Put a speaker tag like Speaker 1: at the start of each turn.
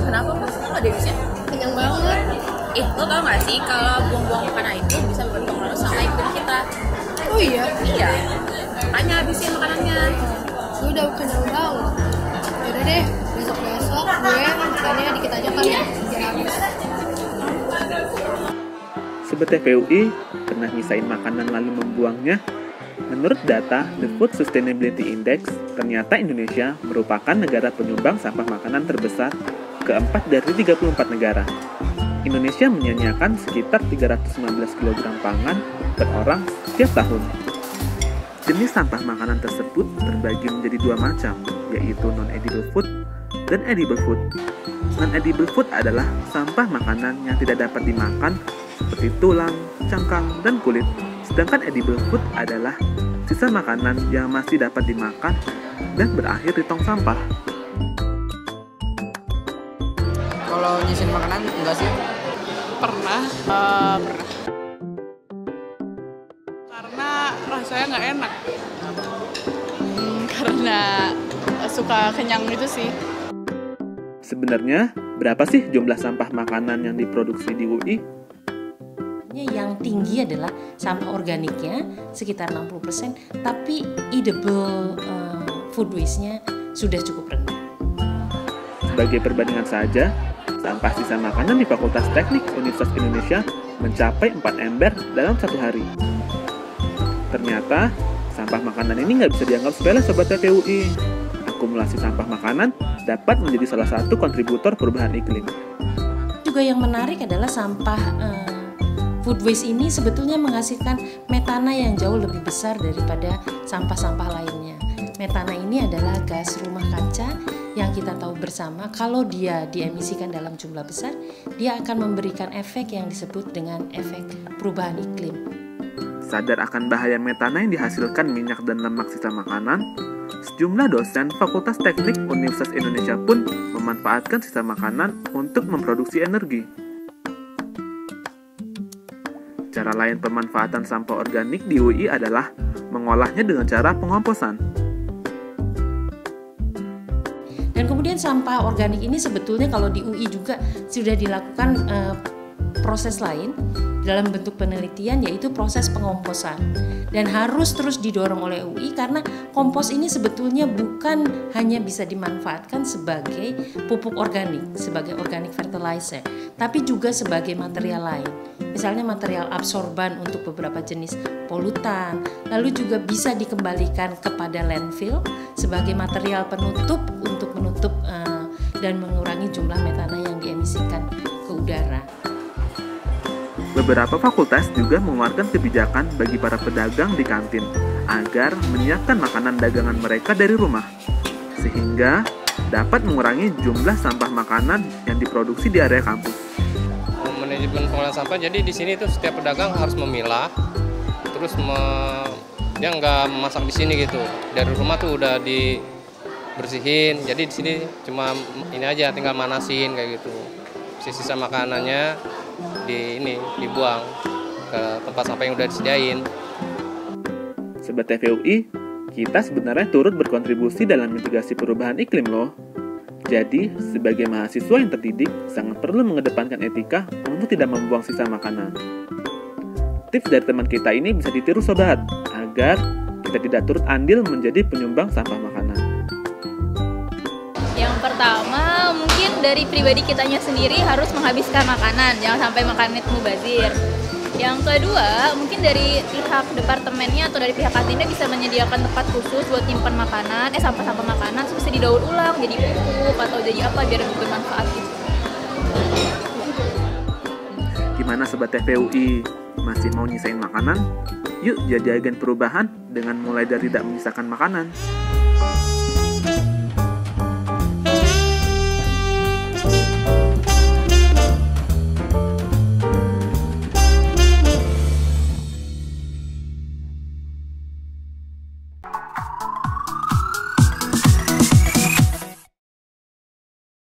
Speaker 1: Kenapa Mas? Kok ada bisnya?
Speaker 2: Kenyang banget.
Speaker 1: Lo tau gak sih kalau buang-buang makanan itu bisa berpengaruh sama iklim kita?
Speaker 2: Oh iya?
Speaker 1: Iya. Makanya habisin makanannya.
Speaker 2: Gue udah kenyang banget. Yaudah deh, besok-besok gue makannya dikit aja kali ya, biar habis.
Speaker 3: Sobat TVUI pernah nyisain makanan lalu membuangnya? Menurut data The Food Sustainability Index, ternyata Indonesia merupakan negara penyumbang sampah makanan terbesar keempat dari 34 negara. Indonesia menyanyiakan sekitar 319 kg pangan per orang setiap tahun. Jenis sampah makanan tersebut terbagi menjadi dua macam, yaitu non-edible food dan edible food. Non-edible food adalah sampah makanan yang tidak dapat dimakan seperti tulang, cangkang, dan kulit. Sedangkan edible food adalah sisa makanan yang masih dapat dimakan dan berakhir di tong sampah.
Speaker 4: Kalau nyisin makanan enggak sih?
Speaker 5: Pernah. Karena rasanya nggak enak. Karena suka kenyang gitu sih.
Speaker 3: Sebenarnya, berapa sih jumlah sampah makanan yang diproduksi di UI?
Speaker 6: Yang tinggi adalah sampah organiknya sekitar 60%, tapi edible food waste-nya sudah cukup rendah.
Speaker 3: Sebagai perbandingan saja, sampah sisa makanan di Fakultas Teknik Universitas Indonesia mencapai 4 ember dalam satu hari. Ternyata, sampah makanan ini nggak bisa dianggap sepele Sobat TVUI. Akumulasi sampah makanan dapat menjadi salah satu kontributor perubahan iklim.
Speaker 6: Juga yang menarik adalah sampah food waste ini sebetulnya menghasilkan metana yang jauh lebih besar daripada sampah-sampah lainnya. Metana ini adalah gas rumah kaca yang kita tahu bersama kalau dia diemisikan dalam jumlah besar, dia akan memberikan efek yang disebut dengan efek perubahan iklim.
Speaker 3: Sadar akan bahaya metana yang dihasilkan minyak dan lemak sisa makanan, sejumlah dosen Fakultas Teknik Universitas Indonesia pun memanfaatkan sisa makanan untuk memproduksi energi. Cara lain pemanfaatan sampah organik di UI adalah mengolahnya dengan cara pengomposan.
Speaker 6: Dan kemudian sampah organik ini sebetulnya kalau di UI juga sudah dilakukan proses lain dalam bentuk penelitian, yaitu proses pengomposan. Dan harus terus didorong oleh UI karena kompos ini sebetulnya bukan hanya bisa dimanfaatkan sebagai pupuk organik, sebagai organic fertilizer, tapi juga sebagai material lain. Misalnya material absorban untuk beberapa jenis polutan, lalu juga bisa dikembalikan kepada landfill sebagai material penutup untuk menutup dan mengurangi jumlah metana yang diemisikan ke udara.
Speaker 3: Beberapa fakultas juga mengeluarkan kebijakan bagi para pedagang di kantin agar menyiapkan makanan dagangan mereka dari rumah, sehingga dapat mengurangi jumlah sampah makanan yang diproduksi di area kampus.
Speaker 7: Manajemen pengolahan sampah, jadi di sini tuh setiap pedagang harus memilah, terus dia nggak masak di sini gitu. Dari rumah tuh udah dibersihin, jadi di sini cuma ini aja, tinggal manasin kayak gitu. Sisa makanannya dibuang ke tempat sampah yang udah disediain.
Speaker 3: Sobat TVUI, kita sebenarnya turut berkontribusi dalam mitigasi perubahan iklim loh. Jadi, sebagai mahasiswa yang terdidik, sangat perlu mengedepankan etika untuk tidak membuang sisa makanan. Tips dari teman kita ini bisa ditiru sobat, agar kita tidak turut andil menjadi penyumbang sampah makanan.
Speaker 8: Yang pertama, mungkin dari pribadi kitanya sendiri harus menghabiskan makanan, jangan sampai makan itu mubazir. Yang kedua, mungkin dari pihak departemennya atau dari pihak kantinnya bisa menyediakan tempat khusus buat nyimpan makanan, sampah-sampah makanan, terus bisa didaur ulang jadi pupuk atau jadi apa biar lebih bermanfaat gitu.
Speaker 3: Gimana Sobat TVUI? Masih mau nyisain makanan? Yuk jadi agen perubahan dengan mulai dari tidak menyisakan makanan.